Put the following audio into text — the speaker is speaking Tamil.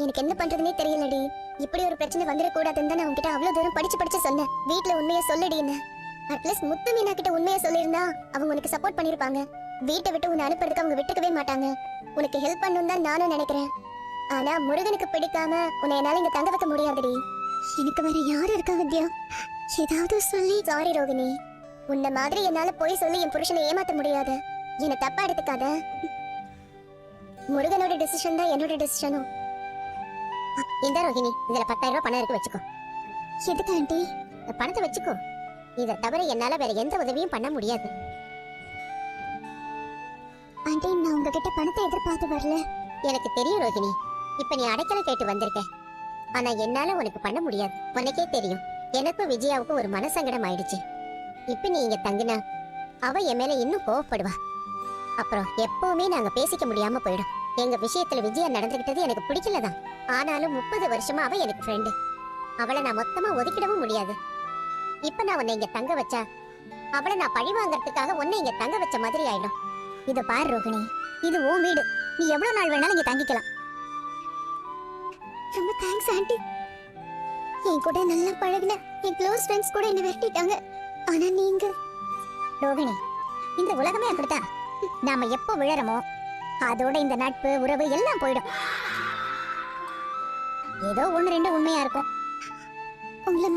எனக்கு என்ன பண்றதுனே தெரியலடி. இப்படி ஒரு பிரச்சனை வந்துடக்கூடாதுன்னு தான் நான் உன்கிட்ட அவ்வளவு தூரம் படிச்சு சொன்னேன். வீட்ல உண்மையை சொல்லடின்னு. அட்லீஸ்ட் முத்து மீனா கிட்ட உண்மையை சொல்லியிருந்தா அவங்க உனக்கு சப்போர்ட் பண்ணிருப்பாங்க. வீட்டை விட்டு உன்னை அனுப்புறதுக்கு அவங்க விட்டுக்கவே மாட்டாங்க. உனக்கு ஹெல்ப் பண்ணணும் தான் நானும் நினைக்கிறேன். ஆனா முருகனுக்கு பிடிக்காம உன்னை என்னால இங்க தங்க வைக்க முடியாதுடி. எனக்கு வேற யாரு இருக்கா வித்யா? ஏதாவது சொல்லி. சாரி ரோகிணி, உன்ன மாதிரி என்னால போய் சொல்லி என் புருஷனை ஏமாத்த முடியாது. என்ன தப்பா எடுத்துக்காத. முருகனோட டிசிஷன் தான் என்னோட டிசிஷனும். இந்த ரோகிணி, இதுல 10,000 ரூபாய் பணம் இருக்கு, வச்சுக்கோ. எதுக்கு ஆண்டி? பணத்தை வச்சுக்கோ. இதை தவிர என்னால வேற எந்த உதவியும் பண்ண முடியாது. ஆண்டி, நான் உங்ககிட்ட பணத்தை எதிர்பார்த்து வரல. எனக்கு தெரியும் ரோகிணி, இப்ப நீ அடைக்கல கேட்டு வந்திருக்க. ஆனா என்னால உனக்கு பண்ண முடியாது. உனக்கே தெரியும், எனக்கும் விஜயாவுக்கும் ஒரு மனசங்கடம் ஆயிடுச்சு. இப்ப நீ இங்க தங்கினா அவ என் மேல இன்னும் கோவப்படுவா. அப்புறம் எப்பவுமே நாங்க பேசிக்க முடியாம போயிடும். எங்க விஷயத்துல விஜயா நடந்துகிட்டது எனக்கு பிடிக்கலதான். ஆனாலும் 30 வருஷமா அவ எனக்கு ஃப்ரெண்டு. அவளை நான் மொத்தமா ஒதுக்கிடவும் முடியாது. இப்ப நான் உன்னை இங்க தங்க வச்சா அவளை நான் பழி வாங்கறதுக்காக உன்னை இங்க தங்க வச்ச மாதிரி ஆயிடும். இத பாரு ரோகிணி, இது உன் வீடு. நீ எவ்வளவு நாள் வேணாலும் இங்க தங்கிக்கலாம். ரொம்ப தேங்க்ஸ் ஆண்டி. என் கூட நல்லா பழகுன என் க்ளோஸ் ஃப்ரெண்ட்ஸ் கூட என்ன வெட்டிட்டாங்க. ஆனா நீங்க. ரோகிணி, இந்த உலகமே அப்படித்தான். நாம எப்போ விழறமோ அதோட இந்த நட்பு உறவு எல்லாம் போயிடும். ஏதோ 1-2 உண்மையா இருக்கும். உங்களை